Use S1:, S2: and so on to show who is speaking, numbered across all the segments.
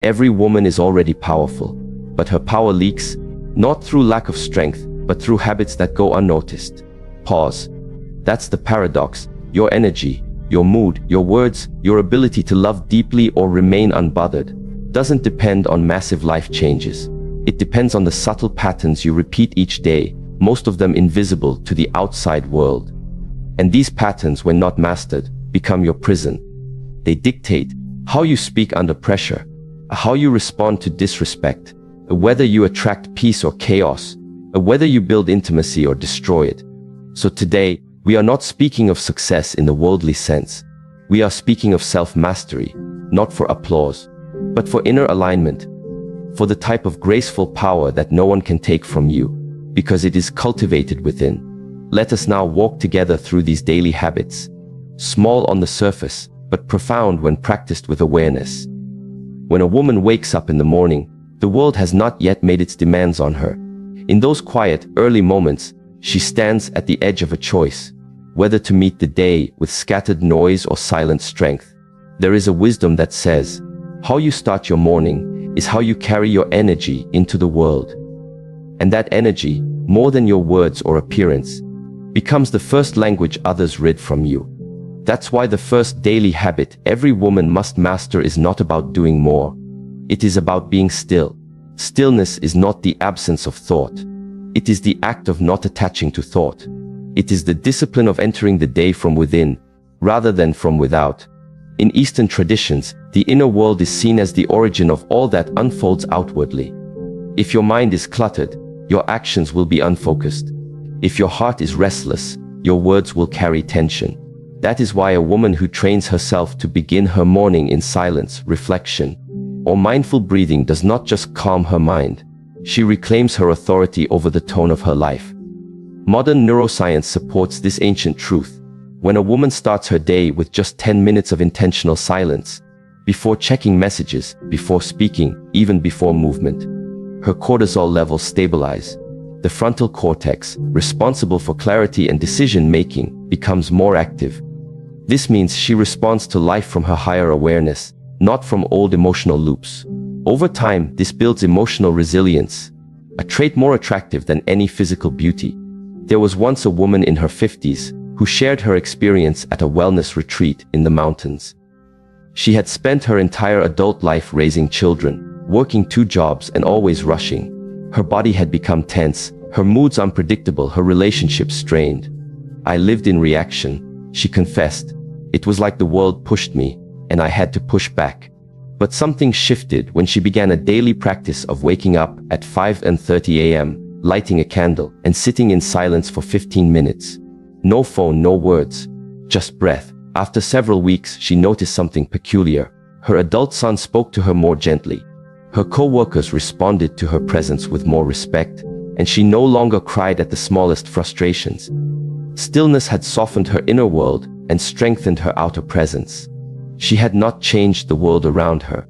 S1: Every woman is already powerful, but her power leaks, not through lack of strength, but through habits that go unnoticed. Pause. That's the paradox. Your energy, your mood, your words, your ability to love deeply or remain unbothered doesn't depend on massive life changes. It depends on the subtle patterns you repeat each day, most of them invisible to the outside world. And these patterns, when not mastered, become your prison. They dictate how you speak under pressure, how you respond to disrespect, whether you attract peace or chaos, whether you build intimacy or destroy it. So today, we are not speaking of success in the worldly sense. We are speaking of self-mastery, not for applause, but for inner alignment, for the type of graceful power that no one can take from you, because it is cultivated within. Let us now walk together through these daily habits, small on the surface, but profound when practiced with awareness. When a woman wakes up in the morning, the world has not yet made its demands on her. In those quiet, early moments, she stands at the edge of a choice, whether to meet the day with scattered noise or silent strength. There is a wisdom that says, how you start your morning is how you carry your energy into the world. And that energy, more than your words or appearance, becomes the first language others read from you. That's why the first daily habit every woman must master is not about doing more. It is about being still. Stillness is not the absence of thought. It is the act of not attaching to thought. It is the discipline of entering the day from within, rather than from without. In Eastern traditions, the inner world is seen as the origin of all that unfolds outwardly. If your mind is cluttered, your actions will be unfocused. If your heart is restless, your words will carry tension. That is why a woman who trains herself to begin her morning in silence, reflection, or mindful breathing does not just calm her mind. She reclaims her authority over the tone of her life. Modern neuroscience supports this ancient truth. When a woman starts her day with just 10 minutes of intentional silence, before checking messages, before speaking, even before movement, her cortisol levels stabilize. The frontal cortex, responsible for clarity and decision-making, becomes more active. This means she responds to life from her higher awareness, not from old emotional loops. Over time, this builds emotional resilience, a trait more attractive than any physical beauty. There was once a woman in her 50s who shared her experience at a wellness retreat in the mountains. She had spent her entire adult life raising children, working 2 jobs and always rushing. Her body had become tense, her moods unpredictable, her relationships strained. I lived in reaction, she confessed. It was like the world pushed me, and I had to push back. But something shifted when she began a daily practice of waking up at 5:30 a.m., lighting a candle, and sitting in silence for 15 minutes. No phone, no words, just breath. After several weeks, she noticed something peculiar. Her adult son spoke to her more gently. Her co-workers responded to her presence with more respect, and she no longer cried at the smallest frustrations. Stillness had softened her inner world and strengthened her outer presence. She had not changed the world around her.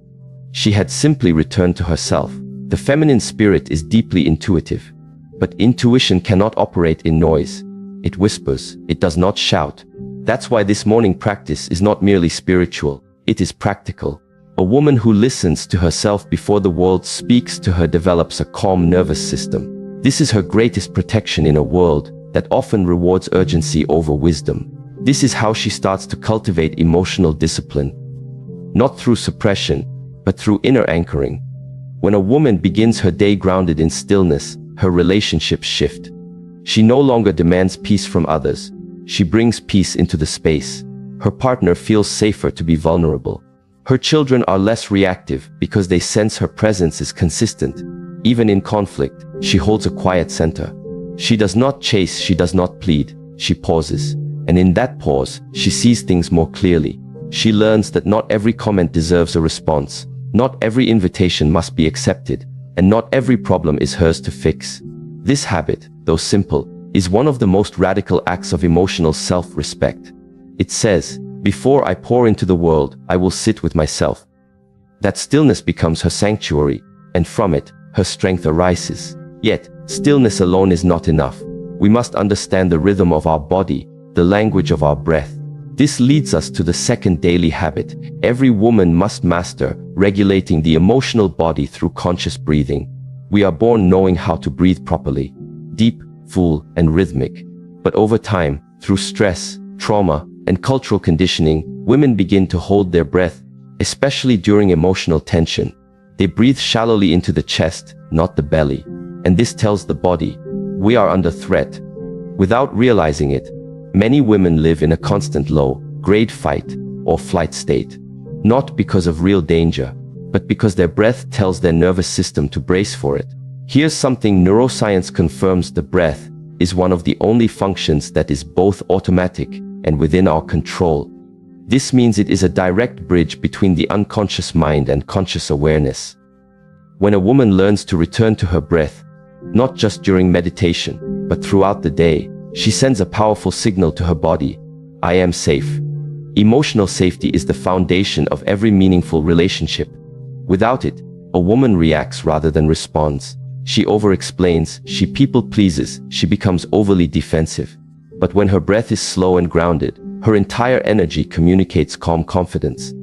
S1: She had simply returned to herself. The feminine spirit is deeply intuitive, but intuition cannot operate in noise. It whispers, it does not shout. That's why this morning practice is not merely spiritual, it is practical. A woman who listens to herself before the world speaks to her develops a calm nervous system. This is her greatest protection in a world that often rewards urgency over wisdom. This is how she starts to cultivate emotional discipline, not through suppression, but through inner anchoring. When a woman begins her day grounded in stillness, her relationships shift. She no longer demands peace from others. She brings peace into the space. Her partner feels safer to be vulnerable. Her children are less reactive because they sense her presence is consistent. Even in conflict, she holds a quiet center. She does not chase, she does not plead, she pauses. And in that pause, she sees things more clearly. She learns that not every comment deserves a response, not every invitation must be accepted, and not every problem is hers to fix. This habit, though simple, is one of the most radical acts of emotional self-respect. It says, before I pour into the world, I will sit with myself. That stillness becomes her sanctuary, and from it, her strength arises. Yet, stillness alone is not enough. We must understand the rhythm of our body, the language of our breath, This leads us to the second daily habit every woman must master: regulating the emotional body through conscious breathing. We are born knowing how to breathe properly, deep, full, and rhythmic. But over time, through stress, trauma, and cultural conditioning, women begin to hold their breath, especially during emotional tension. They breathe shallowly into the chest, not the belly. And this tells the body, we are under threat. Without realizing it, many women live in a constant low-grade fight or flight state. Not because of real danger, but because their breath tells their nervous system to brace for it. Here's something neuroscience confirms: the breath is one of the only functions that is both automatic and within our control. This means it is a direct bridge between the unconscious mind and conscious awareness. When a woman learns to return to her breath, not just during meditation, but throughout the day, she sends a powerful signal to her body: I am safe. Emotional safety is the foundation of every meaningful relationship. Without it, a woman reacts rather than responds. She over-explains, she people-pleases, she becomes overly defensive. But when her breath is slow and grounded, her entire energy communicates calm confidence.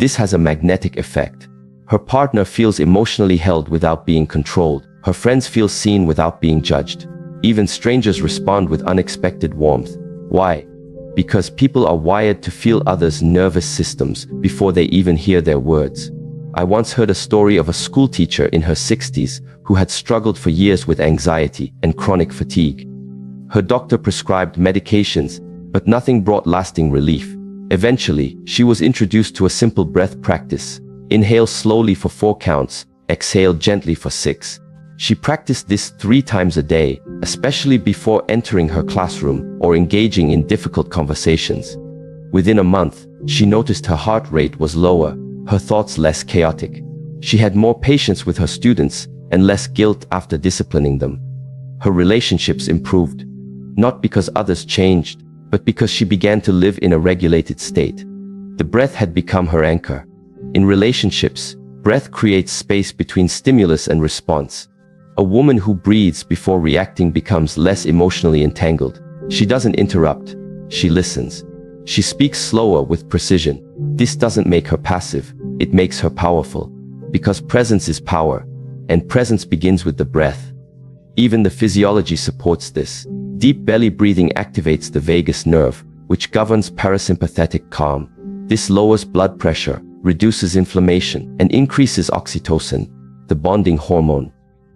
S1: This has a magnetic effect. Her partner feels emotionally held without being controlled. Her friends feel seen without being judged. Even strangers respond with unexpected warmth. Why? Because people are wired to feel others' nervous systems before they even hear their words. I once heard a story of a school teacher in her 60s who had struggled for years with anxiety and chronic fatigue. Her doctor prescribed medications, but nothing brought lasting relief. Eventually, she was introduced to a simple breath practice. Inhale slowly for 4 counts, exhale gently for 6. She practiced this 3 times a day, especially before entering her classroom or engaging in difficult conversations. Within a month, she noticed her heart rate was lower, her thoughts less chaotic. She had more patience with her students and less guilt after disciplining them. Her relationships improved, not because others changed, but because she began to live in a regulated state. The breath had become her anchor. In relationships, breath creates space between stimulus and response. A woman who breathes before reacting becomes less emotionally entangled. She doesn't interrupt, she listens. She speaks slower with precision. This doesn't make her passive, it makes her powerful. Because presence is power, and presence begins with the breath. Even the physiology supports this. Deep belly breathing activates the vagus nerve, which governs parasympathetic calm. This lowers blood pressure, reduces inflammation, and increases oxytocin, the bonding hormone.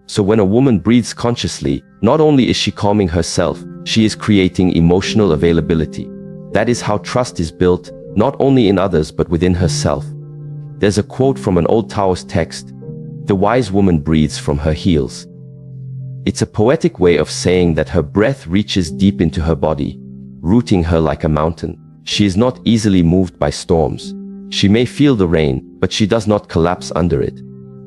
S1: So when a woman breathes consciously, not only is she calming herself, she is creating emotional availability. That is how trust is built, not only in others but within herself. There's a quote from an old Taoist text: "The wise woman breathes from her heels." It's a poetic way of saying that her breath reaches deep into her body, rooting her like a mountain. She is not easily moved by storms. She may feel the rain, but she does not collapse under it.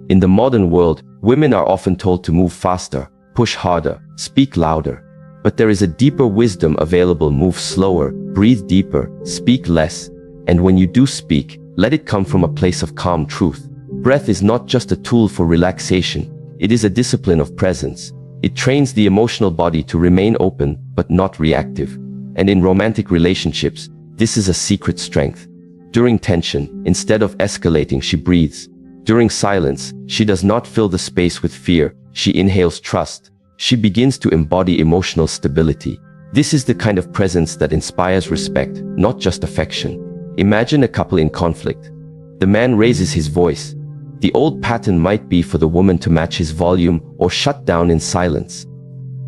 S1: In the modern world, women are often told to move faster, push harder, speak louder. But there is a deeper wisdom available: move slower, breathe deeper, speak less. And when you do speak, let it come from a place of calm truth. Breath is not just a tool for relaxation, it is a discipline of presence. It trains the emotional body to remain open, but not reactive. And in romantic relationships, this is a secret strength. During tension, instead of escalating, she breathes. During silence, she does not fill the space with fear, she inhales trust. She begins to embody emotional stability. This is the kind of presence that inspires respect, not just affection. Imagine a couple in conflict. The man raises his voice. The old pattern might be for the woman to match his volume or shut down in silence.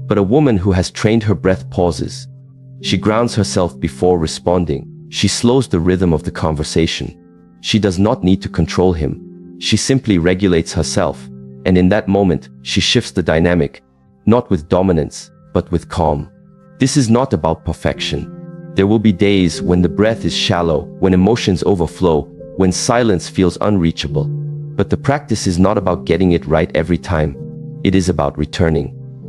S1: But a woman who has trained her breath pauses. She grounds herself before responding. She slows the rhythm of the conversation. She does not need to control him. She simply regulates herself. And in that moment, she shifts the dynamic, not with dominance, but with calm. This is not about perfection. There will be days when the breath is shallow, when emotions overflow, when silence feels unreachable. But the practice is not about getting it right every time. It is about returning.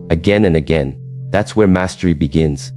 S1: Again and again. That's where mastery begins.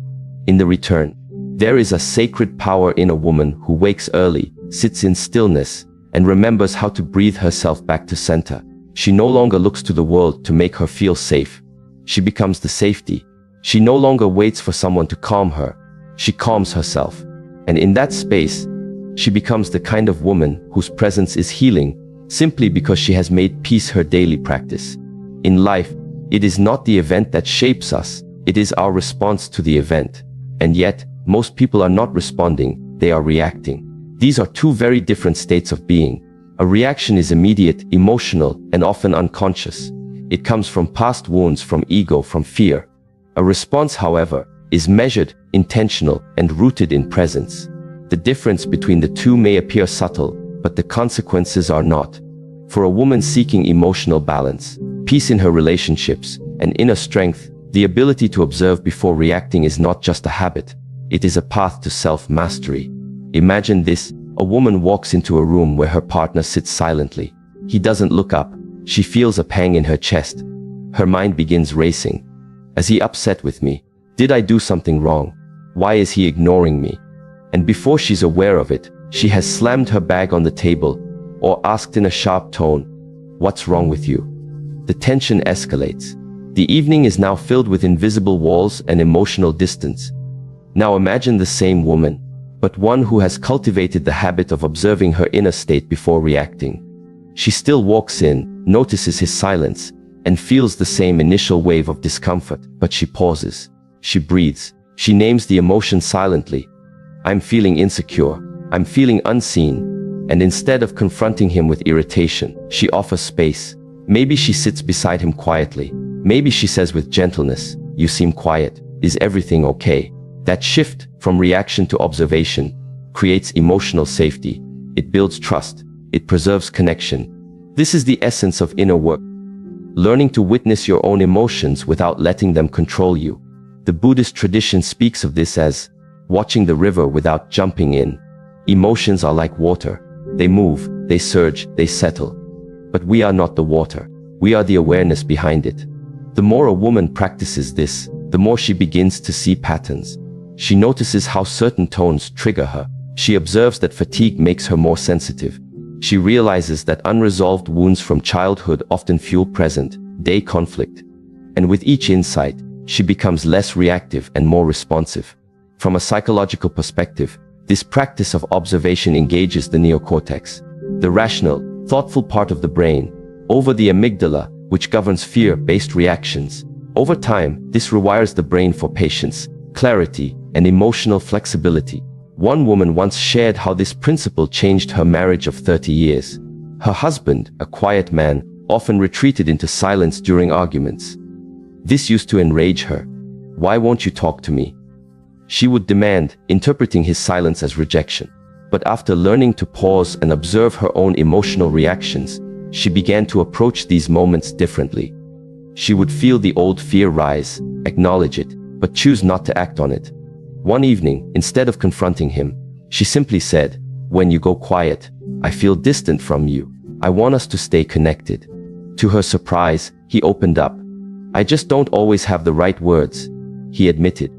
S1: In the return, there is a sacred power in a woman who wakes early, sits in stillness, and remembers how to breathe herself back to center. She no longer looks to the world to make her feel safe. She becomes the safety. She no longer waits for someone to calm her. She calms herself. And in that space, she becomes the kind of woman whose presence is healing, simply because she has made peace her daily practice. In life, it is not the event that shapes us, it is our response to the event. And yet, most people are not responding, they are reacting. These are two very different states of being. A reaction is immediate, emotional, and often unconscious. It comes from past wounds, from ego, from fear. A response, however, is measured, intentional, and rooted in presence. The difference between the two may appear subtle, but the consequences are not. For a woman seeking emotional balance, peace in her relationships, and inner strength, the ability to observe before reacting is not just a habit. It is a path to self-mastery. Imagine this: a woman walks into a room where her partner sits silently. He doesn't look up. She feels a pang in her chest. Her mind begins racing. Is he upset with me? Did I do something wrong? Why is he ignoring me? And before she's aware of it, she has slammed her bag on the table or asked in a sharp tone, "What's wrong with you?" The tension escalates. The evening is now filled with invisible walls and emotional distance. Now imagine the same woman, but one who has cultivated the habit of observing her inner state before reacting. She still walks in, notices his silence, and feels the same initial wave of discomfort, but she pauses. She breathes. She names the emotion silently. "I'm feeling insecure. I'm feeling unseen." And instead of confronting him with irritation, she offers space. Maybe she sits beside him quietly. Maybe she says with gentleness, "You seem quiet. Is everything okay?" That shift from reaction to observation creates emotional safety. It builds trust. It preserves connection. This is the essence of inner work. Learning to witness your own emotions without letting them control you. The Buddhist tradition speaks of this as watching the river without jumping in. Emotions are like water. They move, they surge, they settle. But we are not the water. We are the awareness behind it. The more a woman practices this, the more she begins to see patterns. She notices how certain tones trigger her. She observes that fatigue makes her more sensitive. She realizes that unresolved wounds from childhood often fuel present-day conflict. And with each insight, she becomes less reactive and more responsive. From a psychological perspective, this practice of observation engages the neocortex, the rational, thoughtful part of the brain, over the amygdala, which governs fear-based reactions. Over time, this rewires the brain for patience, clarity, and emotional flexibility. One woman once shared how this principle changed her marriage of 30 years. Her husband, a quiet man, often retreated into silence during arguments. This used to enrage her. "Why won't you talk to me?" she would demand, interpreting his silence as rejection. But after learning to pause and observe her own emotional reactions, she began to approach these moments differently. She would feel the old fear rise, acknowledge it, but choose not to act on it. One evening, instead of confronting him, she simply said, "When you go quiet, I feel distant from you. I want us to stay connected." To her surprise, he opened up. "I just don't always have the right words," he admitted.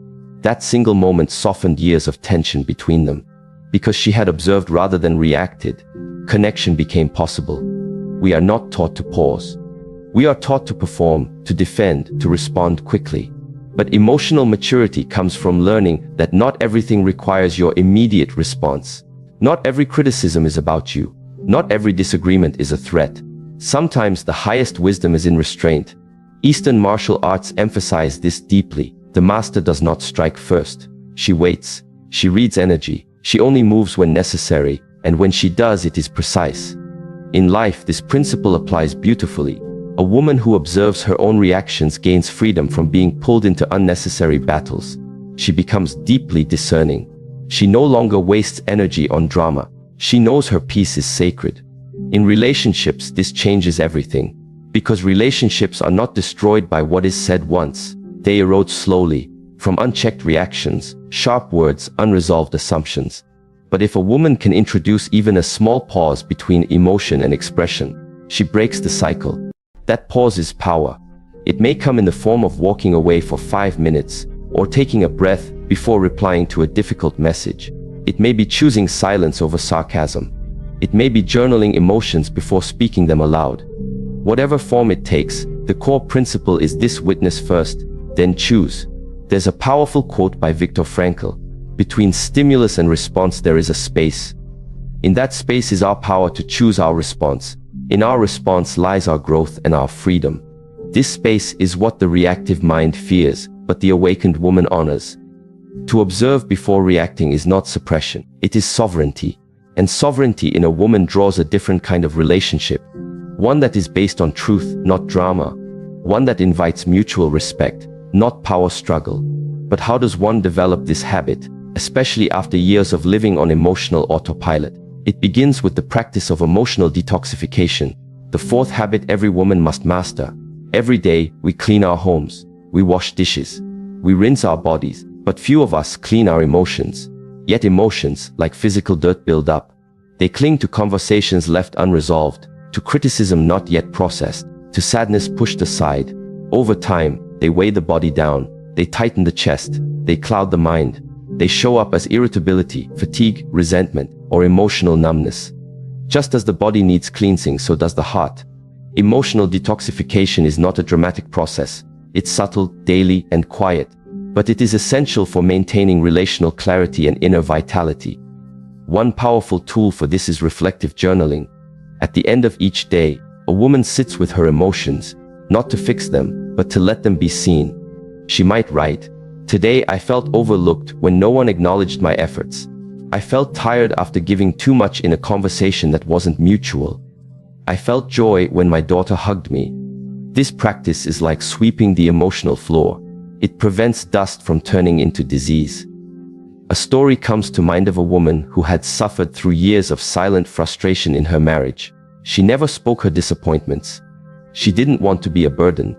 S1: That single moment softened years of tension between them. Because she had observed rather than reacted, connection became possible. We are not taught to pause. We are taught to perform, to defend, to respond quickly. But emotional maturity comes from learning that not everything requires your immediate response. Not every criticism is about you. Not every disagreement is a threat. Sometimes the highest wisdom is in restraint. Eastern martial arts emphasize this deeply. The master does not strike first. She waits. She reads energy. She only moves when necessary, and when she does, it is precise. In life, this principle applies beautifully. A woman who observes her own reactions gains freedom from being pulled into unnecessary battles. She becomes deeply discerning. She no longer wastes energy on drama. She knows her peace is sacred. In relationships, this changes everything. Because relationships are not destroyed by what is said once. They erode slowly, from unchecked reactions, sharp words, unresolved assumptions. But if a woman can introduce even a small pause between emotion and expression, she breaks the cycle. That pause is power. It may come in the form of walking away for 5 minutes, or taking a breath before replying to a difficult message. It may be choosing silence over sarcasm. It may be journaling emotions before speaking them aloud. Whatever form it takes, the core principle is this: witness first, then choose. There's a powerful quote by Viktor Frankl. Between stimulus and response there is a space. In that space is our power to choose our response. In our response lies our growth and our freedom. This space is what the reactive mind fears, but the awakened woman honors. To observe before reacting is not suppression, it is sovereignty. And sovereignty in a woman draws a different kind of relationship. One that is based on truth, not drama. One that invites mutual respect, not power struggle. But how does one develop this habit, especially after years of living on emotional autopilot? It begins with the practice of emotional detoxification, the fourth habit every woman must master. Every day, we clean our homes, we wash dishes, we rinse our bodies, but few of us clean our emotions. Yet emotions, like physical dirt, build up. They cling to conversations left unresolved, to criticism not yet processed, to sadness pushed aside. Over time, they weigh the body down, they tighten the chest, they cloud the mind. They show up as irritability, fatigue, resentment, or emotional numbness. Just as the body needs cleansing, so does the heart. Emotional detoxification is not a dramatic process. It's subtle, daily, and quiet. But it is essential for maintaining relational clarity and inner vitality. One powerful tool for this is reflective journaling. At the end of each day, a woman sits with her emotions, not to fix them, but to let them be seen. She might write, "Today I felt overlooked when no one acknowledged my efforts. I felt tired after giving too much in a conversation that wasn't mutual. I felt joy when my daughter hugged me." This practice is like sweeping the emotional floor. It prevents dust from turning into disease. A story comes to mind of a woman who had suffered through years of silent frustration in her marriage. She never spoke her disappointments. She didn't want to be a burden.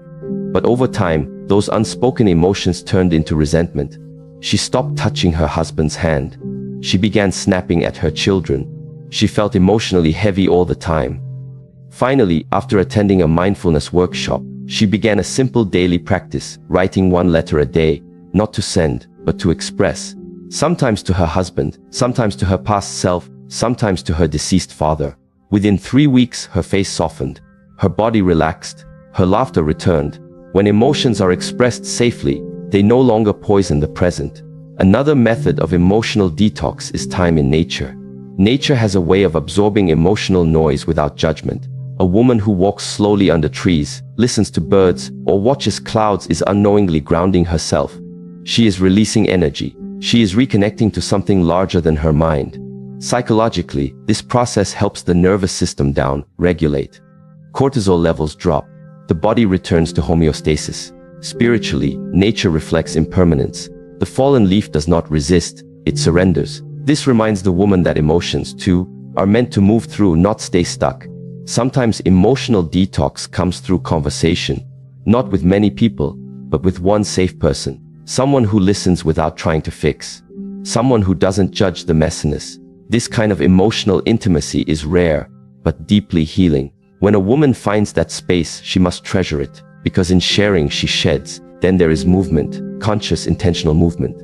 S1: But over time, those unspoken emotions turned into resentment. She stopped touching her husband's hand. She began snapping at her children. She felt emotionally heavy all the time. Finally, after attending a mindfulness workshop, she began a simple daily practice, writing one letter a day, not to send, but to express. Sometimes to her husband, sometimes to her past self, sometimes to her deceased father. Within 3 weeks, her face softened, her body relaxed, her laughter returned. When emotions are expressed safely, they no longer poison the present. Another method of emotional detox is time in nature. Nature has a way of absorbing emotional noise without judgment. A woman who walks slowly under trees, listens to birds, or watches clouds is unknowingly grounding herself. She is releasing energy. She is reconnecting to something larger than her mind. Psychologically, this process helps the nervous system regulate. Cortisol levels drop. The body returns to homeostasis. Spiritually, nature reflects impermanence. The fallen leaf does not resist, it surrenders. This reminds the woman that emotions, too, are meant to move through, not stay stuck. Sometimes emotional detox comes through conversation, not with many people, but with one safe person. Someone who listens without trying to fix. Someone who doesn't judge the messiness. This kind of emotional intimacy is rare, but deeply healing. When a woman finds that space, she must treasure it, because in sharing she sheds. Then there is movement, conscious, intentional movement.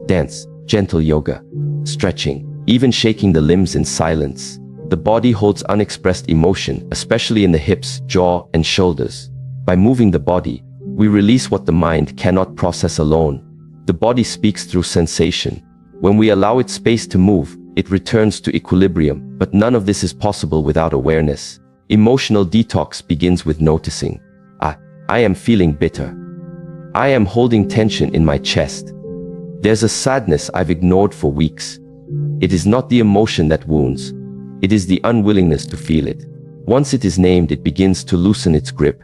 S1: Dance, gentle yoga, stretching, even shaking the limbs in silence. The body holds unexpressed emotion, especially in the hips, jaw, and shoulders. By moving the body, we release what the mind cannot process alone. The body speaks through sensation. When we allow it space to move, it returns to equilibrium, but none of this is possible without awareness. Emotional detox begins with noticing. I am feeling bitter. I am holding tension in my chest. There's a sadness I've ignored for weeks. It is not the emotion that wounds. It is the unwillingness to feel it. Once it is named, it begins to loosen its grip.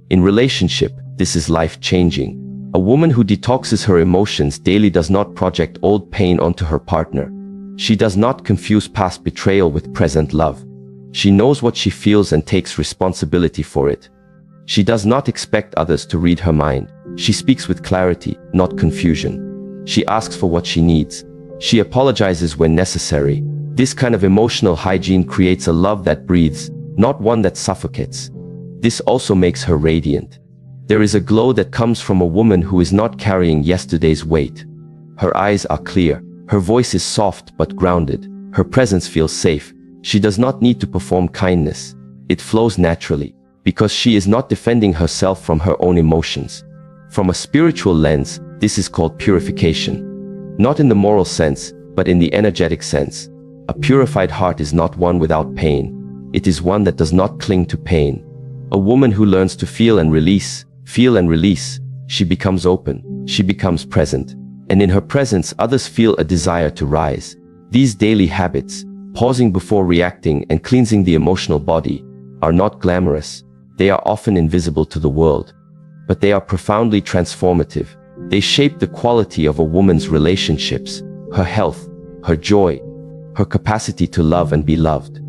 S1: In relationship, this is life-changing. A woman who detoxes her emotions daily does not project old pain onto her partner. She does not confuse past betrayal with present love. She knows what she feels and takes responsibility for it. She does not expect others to read her mind. She speaks with clarity, not confusion. She asks for what she needs. She apologizes when necessary. This kind of emotional hygiene creates a love that breathes, not one that suffocates. This also makes her radiant. There is a glow that comes from a woman who is not carrying yesterday's weight. Her eyes are clear. Her voice is soft but grounded. Her presence feels safe. She does not need to perform kindness. It flows naturally, because she is not defending herself from her own emotions. From a spiritual lens, this is called purification. Not in the moral sense, but in the energetic sense. A purified heart is not one without pain. It is one that does not cling to pain. A woman who learns to feel and release, she becomes open, she becomes present. And in her presence, others feel a desire to rise. These daily habits, pausing before reacting and cleansing the emotional body, are not glamorous. They are often invisible to the world. But they are profoundly transformative. They shape the quality of a woman's relationships, her health, her joy, her capacity to love and be loved.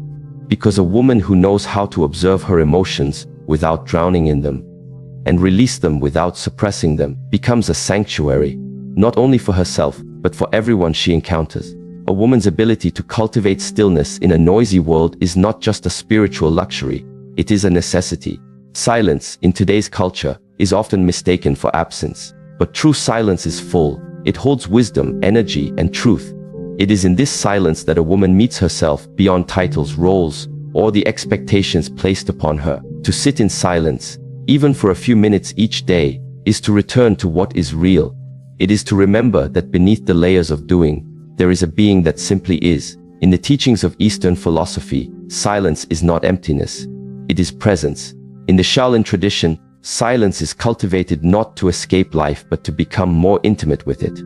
S1: Because a woman who knows how to observe her emotions without drowning in them, and release them without suppressing them, becomes a sanctuary, not only for herself, but for everyone she encounters. A woman's ability to cultivate stillness in a noisy world is not just a spiritual luxury, it is a necessity. Silence, in today's culture, is often mistaken for absence. But true silence is full. It holds wisdom, energy, and truth. It is in this silence that a woman meets herself beyond titles, roles, or the expectations placed upon her. To sit in silence, even for a few minutes each day, is to return to what is real. It is to remember that beneath the layers of doing, there is a being that simply is. In the teachings of Eastern philosophy, silence is not emptiness. It is presence. In the Shaolin tradition, silence is cultivated not to escape life but to become more intimate with it.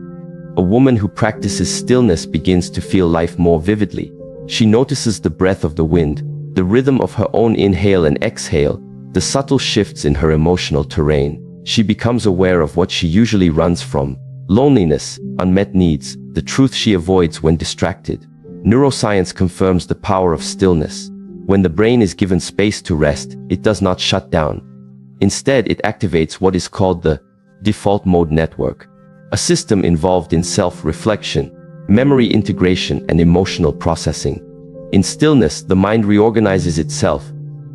S1: A woman who practices stillness begins to feel life more vividly. She notices the breath of the wind, the rhythm of her own inhale and exhale, the subtle shifts in her emotional terrain. She becomes aware of what she usually runs from: loneliness, unmet needs, the truth she avoids when distracted. Neuroscience confirms the power of stillness. When the brain is given space to rest, it does not shut down. Instead, it activates what is called the default mode network, a system involved in self-reflection, memory integration, and emotional processing. In stillness, the mind reorganizes itself.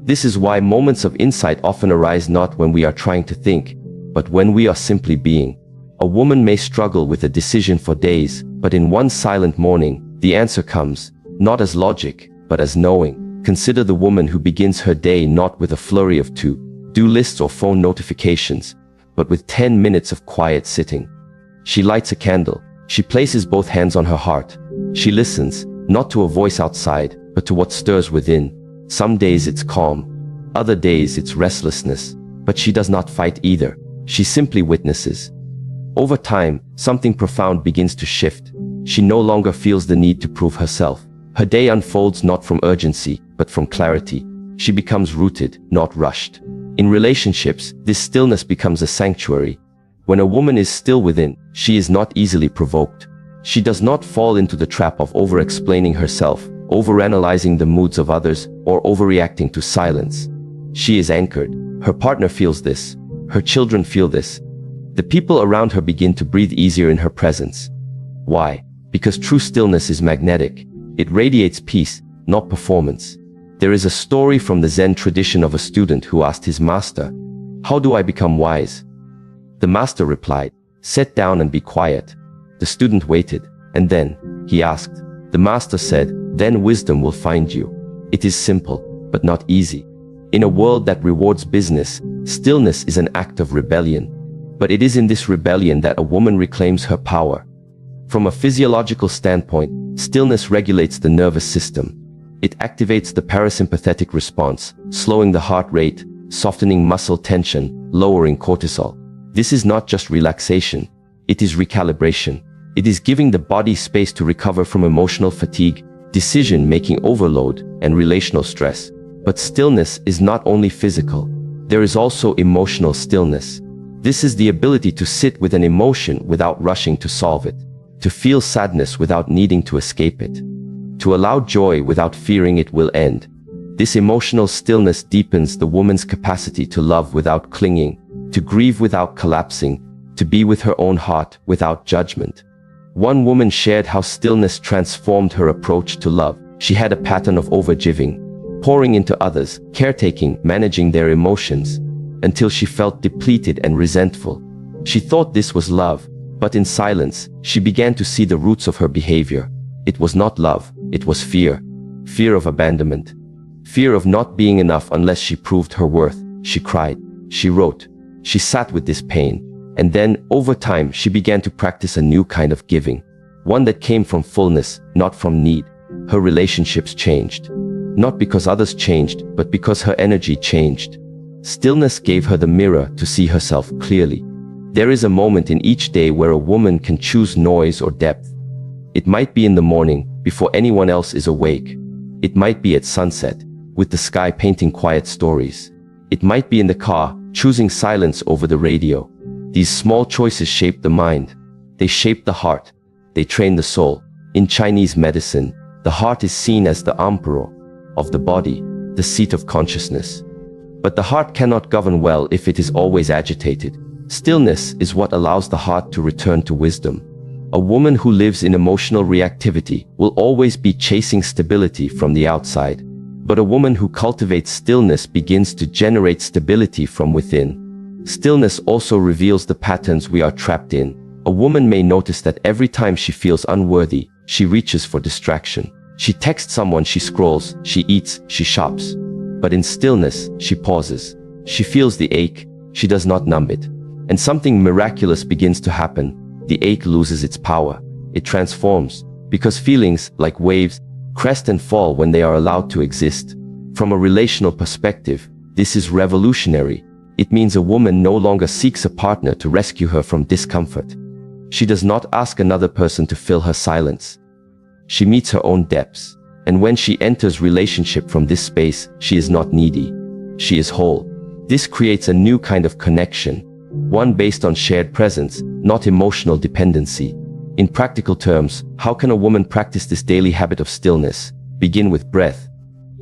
S1: This is why moments of insight often arise not when we are trying to think, but when we are simply being. A woman may struggle with a decision for days, but in one silent morning, the answer comes, not as logic, but as knowing. Consider the woman who begins her day not with a flurry of to-do lists or phone notifications, but with 10 minutes of quiet sitting. She lights a candle. She places both hands on her heart. She listens, not to a voice outside, but to what stirs within. Some days it's calm, other days it's restlessness, but she does not fight either. She simply witnesses. Over time, something profound begins to shift. She no longer feels the need to prove herself. Her day unfolds not from urgency, but from clarity. She becomes rooted, not rushed. In relationships, this stillness becomes a sanctuary. When a woman is still within, she is not easily provoked. She does not fall into the trap of over-explaining herself, overanalyzing the moods of others, or overreacting to silence. She is anchored. Her partner feels this. Her children feel this. The people around her begin to breathe easier in her presence. Why? Because true stillness is magnetic. It radiates peace, not performance. There is a story from the Zen tradition of a student who asked his master, "How do I become wise?" The master replied, "Sit down and be quiet." The student waited, and then he asked. The master said, "Then wisdom will find you." It is simple, but not easy. In a world that rewards business, stillness is an act of rebellion. But it is in this rebellion that a woman reclaims her power. From a physiological standpoint, stillness regulates the nervous system. It activates the parasympathetic response, slowing the heart rate, softening muscle tension, lowering cortisol. This is not just relaxation, it is recalibration. It is giving the body space to recover from emotional fatigue, decision-making overload, and relational stress. But stillness is not only physical. There is also emotional stillness. This is the ability to sit with an emotion without rushing to solve it, to feel sadness without needing to escape it, to allow joy without fearing it will end. This emotional stillness deepens the woman's capacity to love without clinging, to grieve without collapsing, to be with her own heart without judgment. One woman shared how stillness transformed her approach to love. She had a pattern of overgiving, pouring into others, caretaking, managing their emotions, until she felt depleted and resentful. She thought this was love, but in silence, she began to see the roots of her behavior. It was not love, it was fear. Fear of abandonment. Fear of not being enough unless she proved her worth. She cried. She wrote. She sat with this pain. And then, over time, she began to practice a new kind of giving. one that came from fullness, not from need. Her relationships changed. Not because others changed, but because her energy changed. Stillness gave her the mirror to see herself clearly. There is a moment in each day where a woman can choose noise or depth. It might be in the morning, before anyone else is awake. It might be at sunset, with the sky painting quiet stories. It might be in the car, choosing silence over the radio. These small choices shape the mind. They shape the heart. They train the soul. In Chinese medicine, the heart is seen as the emperor of the body, the seat of consciousness. But the heart cannot govern well if it is always agitated. Stillness is what allows the heart to return to wisdom. A woman who lives in emotional reactivity will always be chasing stability from the outside. But a woman who cultivates stillness begins to generate stability from within. Stillness also reveals the patterns we are trapped in. A woman may notice that every time she feels unworthy, she reaches for distraction. She texts someone, she scrolls, she eats, she shops. But in stillness, she pauses. She feels the ache, she does not numb it. And something miraculous begins to happen. The ache loses its power. It transforms, because feelings, like waves, crest and fall when they are allowed to exist. From a relational perspective, this is revolutionary. It means a woman no longer seeks a partner to rescue her from discomfort. She does not ask another person to fill her silence. She meets her own depths. And when she enters relationship from this space, she is not needy. She is whole. This creates a new kind of connection, one based on shared presence, not emotional dependency. In practical terms, how can a woman practice this daily habit of stillness? Begin with breath.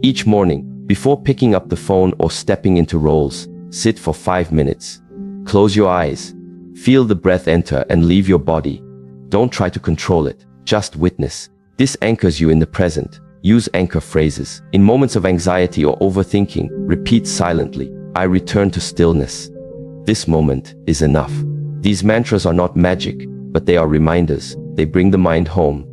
S1: Each morning, before picking up the phone or stepping into roles, sit for 5 minutes. Close your eyes. Feel the breath enter and leave your body. Don't try to control it, just witness. This anchors you in the present. Use anchor phrases. In moments of anxiety or overthinking, repeat silently, I return to stillness. This moment is enough. These mantras are not magic, but they are reminders. They bring the mind home.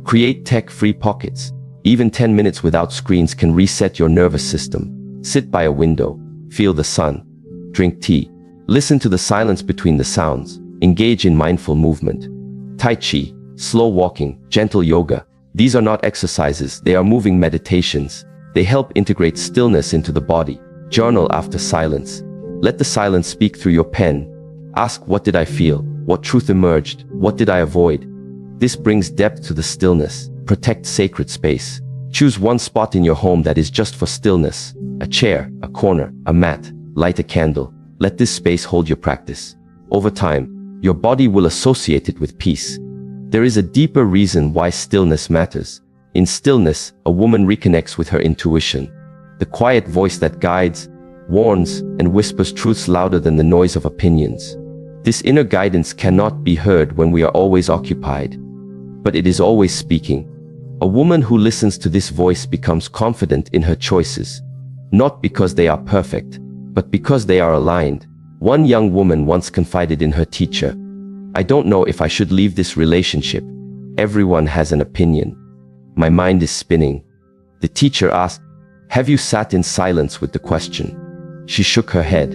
S1: Create tech-free pockets. Even 10 minutes without screens can reset your nervous system. Sit by a window. Feel the sun. Drink tea. Listen to the silence between the sounds. Engage in mindful movement. Tai Chi, slow walking, gentle yoga. These are not exercises, they are moving meditations. They help integrate stillness into the body. Journal after silence. Let the silence speak through your pen. Ask, what did I feel? What truth emerged? What did I avoid? This brings depth to the stillness. Protect sacred space. Choose one spot in your home that is just for stillness. A chair, a corner, a mat. Light a candle. Let this space hold your practice. Over time, your body will associate it with peace. There is a deeper reason why stillness matters. In stillness, a woman reconnects with her intuition. The quiet voice that guides, warns, and whispers truths louder than the noise of opinions. This inner guidance cannot be heard when we are always occupied. But it is always speaking. A woman who listens to this voice becomes confident in her choices. Not because they are perfect, but because they are aligned. One young woman once confided in her teacher, I don't know if I should leave this relationship. Everyone has an opinion. My mind is spinning. The teacher asked, have you sat in silence with the question? She shook her head.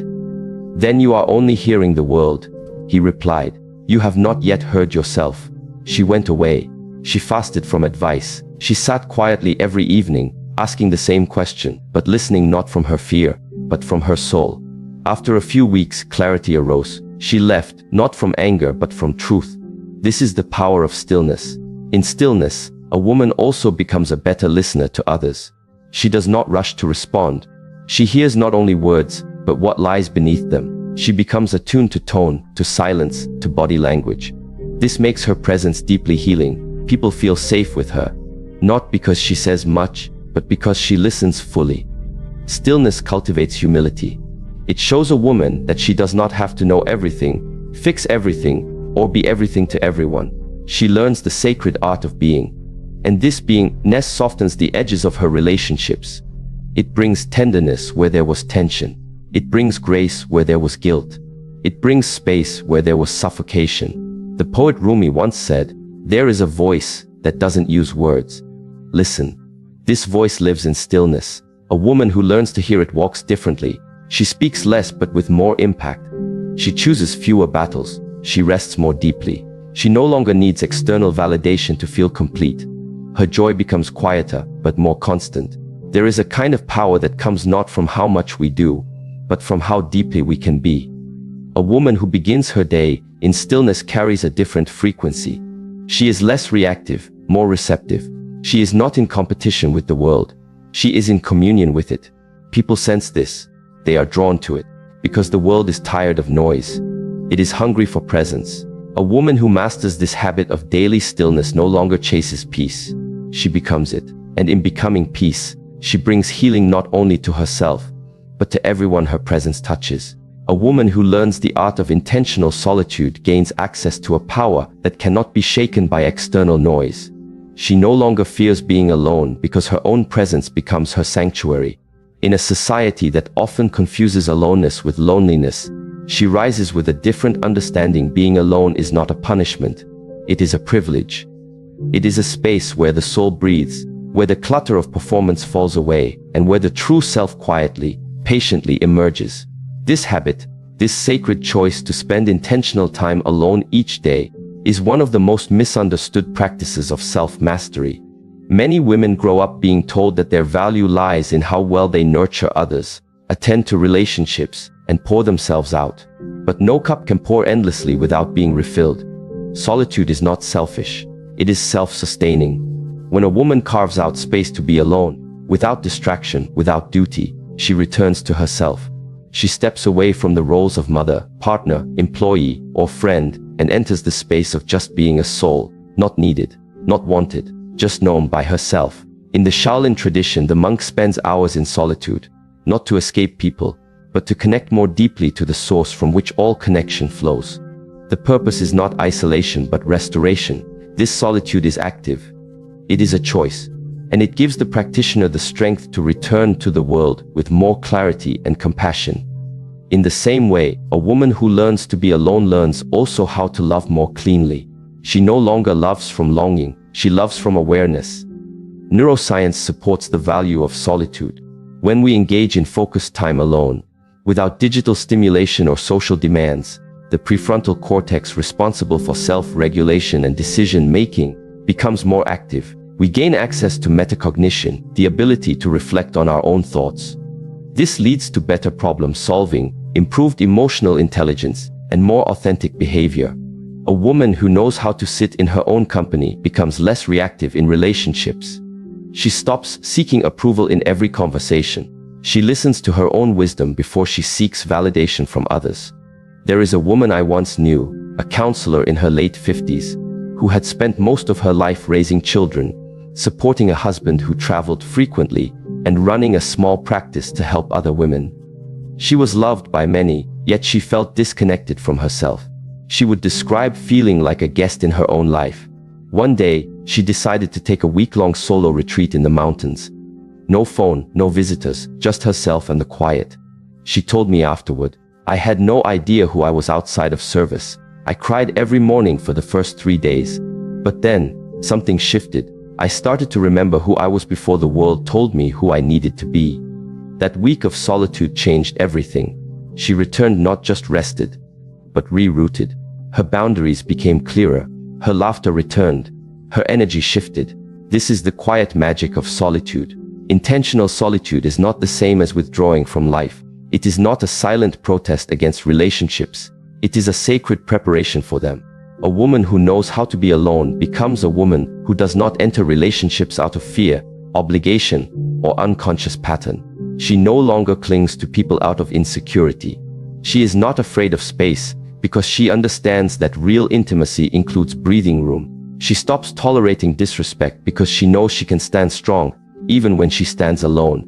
S1: Then you are only hearing the world. He replied, you have not yet heard yourself. She went away. She fasted from advice. She sat quietly every evening, asking the same question, but listening not from her fear, but from her soul. After a few weeks, clarity arose. She left, not from anger, but from truth. This is the power of stillness. In stillness, a woman also becomes a better listener to others. She does not rush to respond. She hears not only words, but what lies beneath them. She becomes attuned to tone, to silence, to body language. This makes her presence deeply healing. People feel safe with her, not because she says much, but because she listens fully. Stillness cultivates humility. It shows a woman that she does not have to know everything, fix everything, or be everything to everyone. She learns the sacred art of being. And this beingness softens the edges of her relationships. It brings tenderness where there was tension. It brings grace where there was guilt. It brings space where there was suffocation. The poet Rumi once said, there is a voice that doesn't use words. Listen. This voice lives in stillness. A woman who learns to hear it walks differently. She speaks less but with more impact. She chooses fewer battles. She rests more deeply. She no longer needs external validation to feel complete. Her joy becomes quieter, but more constant. There is a kind of power that comes not from how much we do, but from how deeply we can be. A woman who begins her day in stillness carries a different frequency. She is less reactive, more receptive. She is not in competition with the world. She is in communion with it. People sense this. They are drawn to it, because the world is tired of noise. It is hungry for presence. A woman who masters this habit of daily stillness no longer chases peace. She becomes it. And in becoming peace, she brings healing not only to herself, but to everyone her presence touches. A woman who learns the art of intentional solitude gains access to a power that cannot be shaken by external noise. She no longer fears being alone because her own presence becomes her sanctuary. In a society that often confuses aloneness with loneliness, she rises with a different understanding. Being alone is not a punishment. It is a privilege. It is a space where the soul breathes, where the clutter of performance falls away, and where the true self quietly, patiently emerges. This habit, this sacred choice to spend intentional time alone each day, is one of the most misunderstood practices of self-mastery. Many women grow up being told that their value lies in how well they nurture others, attend to relationships, and pour themselves out. But no cup can pour endlessly without being refilled. Solitude is not selfish. It is self-sustaining. When a woman carves out space to be alone, without distraction, without duty, she returns to herself. She steps away from the roles of mother, partner, employee, or friend, and enters the space of just being a soul, not needed, not wanted, just known by herself. In the Shaolin tradition, the monk spends hours in solitude, not to escape people, but to connect more deeply to the source from which all connection flows. The purpose is not isolation but restoration. This solitude is active. It is a choice, and it gives the practitioner the strength to return to the world with more clarity and compassion. In the same way, a woman who learns to be alone learns also how to love more cleanly. She no longer loves from longing, she loves from awareness. Neuroscience supports the value of solitude. When we engage in focused time alone, without digital stimulation or social demands, the prefrontal cortex responsible for self-regulation and decision-making becomes more active. We gain access to metacognition, the ability to reflect on our own thoughts. This leads to better problem solving, improved emotional intelligence, and more authentic behavior. A woman who knows how to sit in her own company becomes less reactive in relationships. She stops seeking approval in every conversation. She listens to her own wisdom before she seeks validation from others. There is a woman I once knew, a counselor in her late 50s, who had spent most of her life raising children, supporting a husband who traveled frequently, and running a small practice to help other women. She was loved by many, yet she felt disconnected from herself. She would describe feeling like a guest in her own life. One day, she decided to take a week-long solo retreat in the mountains. No phone, no visitors, just herself and the quiet. She told me afterward, "I had no idea who I was outside of service. I cried every morning for the first 3 days. But then, something shifted. I started to remember who I was before the world told me who I needed to be." That week of solitude changed everything. She returned not just rested, but rerouted. Her boundaries became clearer. Her laughter returned. Her energy shifted. This is the quiet magic of solitude. Intentional solitude is not the same as withdrawing from life. It is not a silent protest against relationships. It is a sacred preparation for them. A woman who knows how to be alone becomes a woman who does not enter relationships out of fear, obligation, or unconscious pattern. She no longer clings to people out of insecurity. She is not afraid of space because she understands that real intimacy includes breathing room. She stops tolerating disrespect because she knows she can stand strong, even when she stands alone.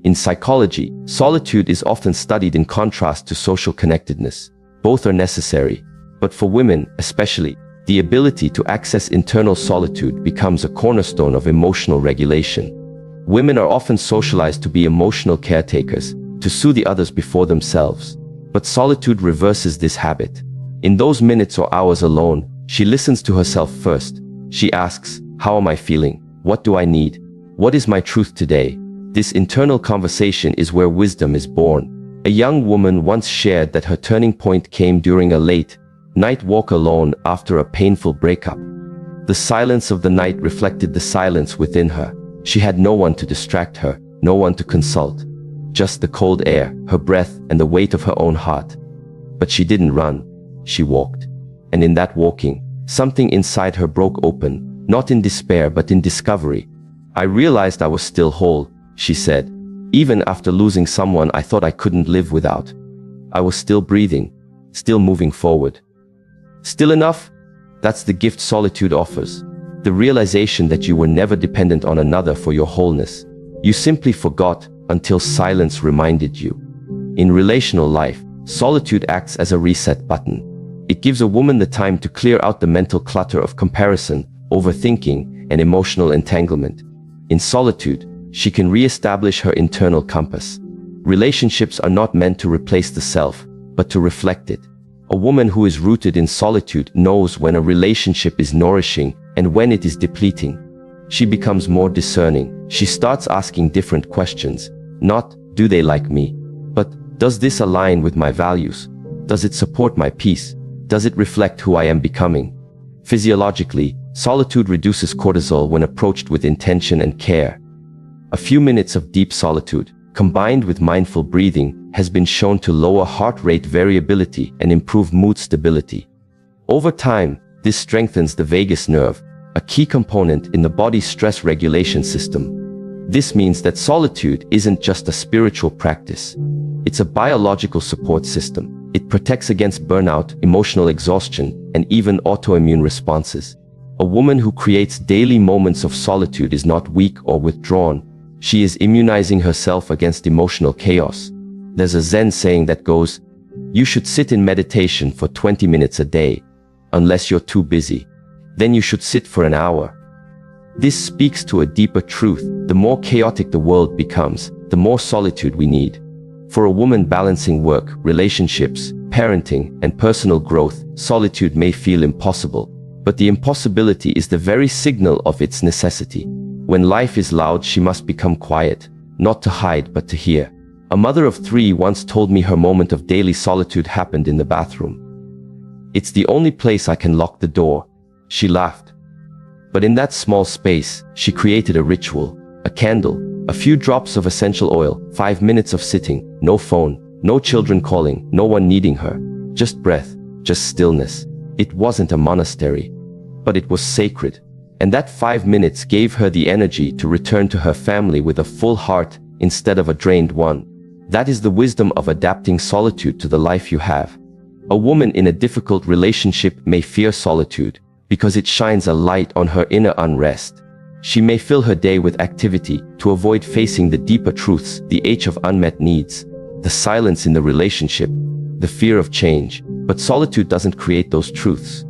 S1: In psychology, solitude is often studied in contrast to social connectedness. Both are necessary. But for women, especially, the ability to access internal solitude becomes a cornerstone of emotional regulation. Women are often socialized to be emotional caretakers, to soothe the others before themselves. But solitude reverses this habit. In those minutes or hours alone, she listens to herself first. She asks, "How am I feeling? What do I need? What is my truth today?" This internal conversation is where wisdom is born. A young woman once shared that her turning point came during a late, Night walk alone after a painful breakup. The silence of the night reflected the silence within her. She had no one to distract her, no one to consult. Just the cold air, her breath, and the weight of her own heart. But she didn't run. She walked. And in that walking, something inside her broke open, not in despair but in discovery. I realized I was still whole, she said. Even after losing someone I thought I couldn't live without. I was still breathing, still moving forward. Still enough? That's the gift solitude offers. The realization that you were never dependent on another for your wholeness. You simply forgot until silence reminded you. In relational life, solitude acts as a reset button. It gives a woman the time to clear out the mental clutter of comparison, overthinking, and emotional entanglement. In solitude, she can re-establish her internal compass. Relationships are not meant to replace the self, but to reflect it. A woman who is rooted in solitude knows when a relationship is nourishing and when it is depleting. She becomes more discerning. She starts asking different questions. Not, do they like me? But, does this align with my values? Does it support my peace? Does it reflect who I am becoming? Physiologically, solitude reduces cortisol when approached with intention and care. A few minutes of deep solitude, combined with mindful breathing, has been shown to lower heart rate variability and improve mood stability. Over time, this strengthens the vagus nerve, a key component in the body's stress regulation system. This means that solitude isn't just a spiritual practice. It's a biological support system. It protects against burnout, emotional exhaustion, and even autoimmune responses. A woman who creates daily moments of solitude is not weak or withdrawn. She is immunizing herself against emotional chaos. There's a Zen saying that goes, "You should sit in meditation for 20 minutes a day, unless you're too busy. Then you should sit for an hour." This speaks to a deeper truth. The more chaotic the world becomes, the more solitude we need. For a woman balancing work, relationships, parenting, and personal growth, solitude may feel impossible, but the impossibility is the very signal of its necessity. When life is loud, she must become quiet, not to hide but to hear. A mother of 3 once told me her moment of daily solitude happened in the bathroom. "It's the only place I can lock the door," she laughed. But in that small space, she created a ritual, a candle, a few drops of essential oil, 5 minutes of sitting, no phone, no children calling, no one needing her, just breath, just stillness. It wasn't a monastery, but it was sacred. And that 5 minutes gave her the energy to return to her family with a full heart instead of a drained one. That is the wisdom of adapting solitude to the life you have. A woman in a difficult relationship may fear solitude because it shines a light on her inner unrest. She may fill her day with activity to avoid facing the deeper truths, the ache of unmet needs, the silence in the relationship, the fear of change. But solitude doesn't create those truths.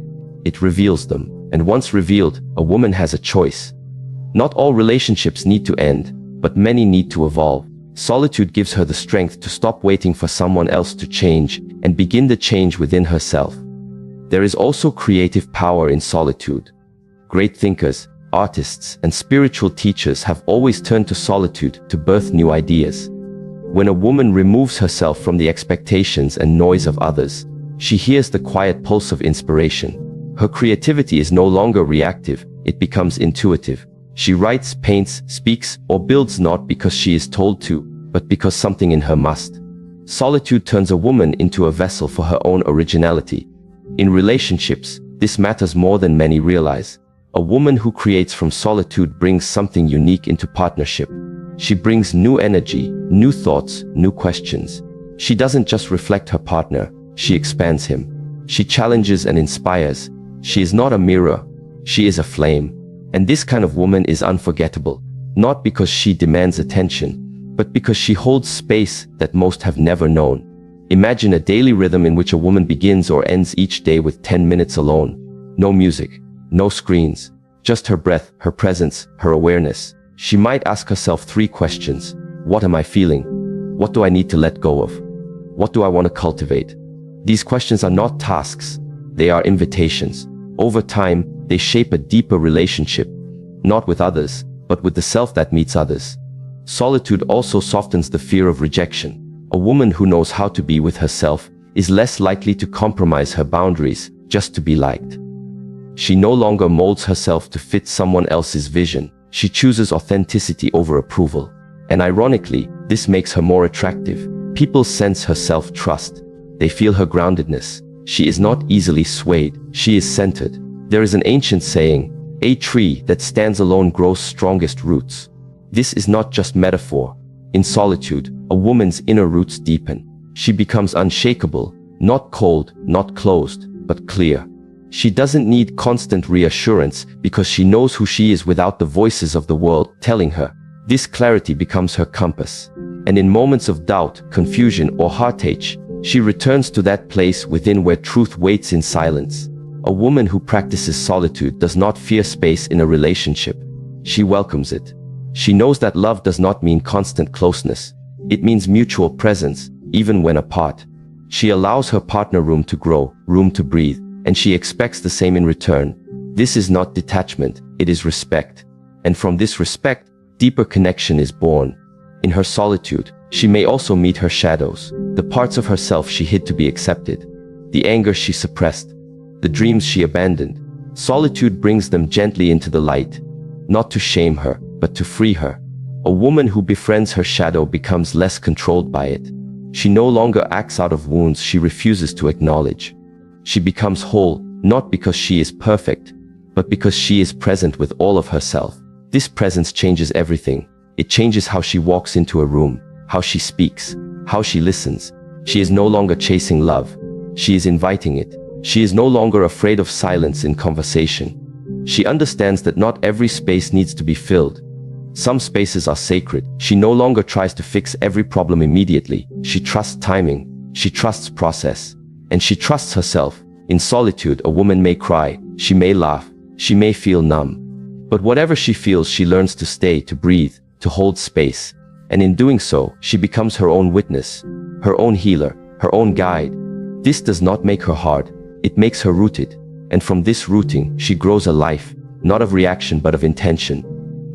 S1: It reveals them. And once revealed, a woman has a choice. Not all relationships need to end, but many need to evolve. Solitude gives her the strength to stop waiting for someone else to change and begin the change within herself. There is also creative power in solitude. Great thinkers, artists, and spiritual teachers have always turned to solitude to birth new ideas. When a woman removes herself from the expectations and noise of others, she hears the quiet pulse of inspiration. Her creativity is no longer reactive, it becomes intuitive. She writes, paints, speaks, or builds not because she is told to, but because something in her must. Solitude turns a woman into a vessel for her own originality. In relationships, this matters more than many realize. A woman who creates from solitude brings something unique into partnership. She brings new energy, new thoughts, new questions. She doesn't just reflect her partner, she expands him. She challenges and inspires. She is not a mirror, she is a flame. And this kind of woman is unforgettable, not because she demands attention, but because she holds space that most have never known. Imagine a daily rhythm in which a woman begins or ends each day with 10 minutes alone. No music, no screens, just her breath, her presence, her awareness. She might ask herself 3 questions. What am I feeling? What do I need to let go of? What do I want to cultivate? These questions are not tasks, they are invitations. Over time, they shape a deeper relationship, not with others, but with the self that meets others. Solitude also softens the fear of rejection. A woman who knows how to be with herself is less likely to compromise her boundaries just to be liked. She no longer molds herself to fit someone else's vision. She chooses authenticity over approval. And ironically, this makes her more attractive. People sense her self-trust. They feel her groundedness. She is not easily swayed. She is centered. There is an ancient saying, "A tree that stands alone grows strongest roots." This is not just metaphor. In solitude, a woman's inner roots deepen. She becomes unshakable, not cold, not closed, but clear. She doesn't need constant reassurance because she knows who she is without the voices of the world telling her. This clarity becomes her compass. And in moments of doubt, confusion, or heartache, she returns to that place within where truth waits in silence. A woman who practices solitude does not fear space in a relationship. She welcomes it. She knows that love does not mean constant closeness. It means mutual presence, even when apart. She allows her partner room to grow, room to breathe, and she expects the same in return. This is not detachment, it is respect. And from this respect, deeper connection is born. In her solitude, she may also meet her shadows, the parts of herself she hid to be accepted, the anger she suppressed, the dreams she abandoned. Solitude brings them gently into the light, not to shame her, but to free her. A woman who befriends her shadow becomes less controlled by it. She no longer acts out of wounds she refuses to acknowledge. She becomes whole, not because she is perfect, but because she is present with all of herself. This presence changes everything. It changes how she walks into a room, how she speaks, how she listens. She is no longer chasing love. She is inviting it. She is no longer afraid of silence in conversation. She understands that not every space needs to be filled. Some spaces are sacred. She no longer tries to fix every problem immediately. She trusts timing. She trusts process. And she trusts herself. In solitude, a woman may cry. She may laugh. She may feel numb. But whatever she feels, she learns to stay, to breathe, to hold space. And in doing so, she becomes her own witness, her own healer, her own guide. This does not make her hard. It makes her rooted. And from this rooting, she grows a life, not of reaction but of intention.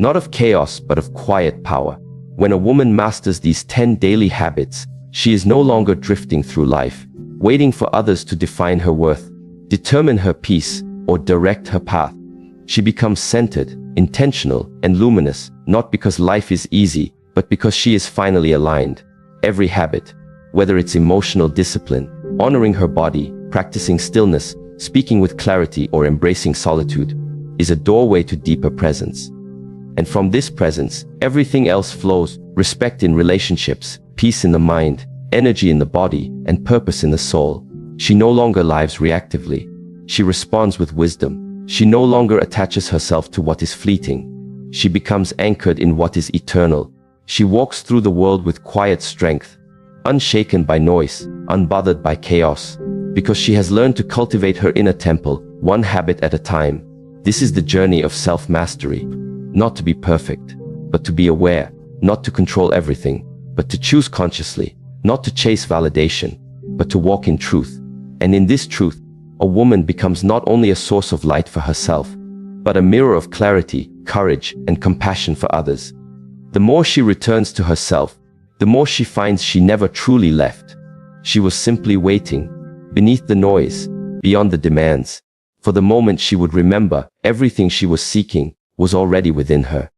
S1: Not of chaos, but of quiet power. When a woman masters these 10 daily habits, she is no longer drifting through life, waiting for others to define her worth, determine her peace, or direct her path. She becomes centered, intentional, and luminous, not because life is easy, but because she is finally aligned. Every habit, whether it's emotional discipline, honoring her body, practicing stillness, speaking with clarity, or embracing solitude, is a doorway to deeper presence. And from this presence, everything else flows: respect in relationships, peace in the mind, energy in the body, and purpose in the soul. She no longer lives reactively. She responds with wisdom. She no longer attaches herself to what is fleeting. She becomes anchored in what is eternal. She walks through the world with quiet strength, unshaken by noise, unbothered by chaos, because she has learned to cultivate her inner temple, one habit at a time. This is the journey of self-mastery. Not to be perfect, but to be aware. Not to control everything, but to choose consciously. Not to chase validation, but to walk in truth. And in this truth, a woman becomes not only a source of light for herself, but a mirror of clarity, courage, and compassion for others. The more she returns to herself, the more she finds she never truly left. She was simply waiting, beneath the noise, beyond the demands, for the moment she would remember everything she was seeking was already within her.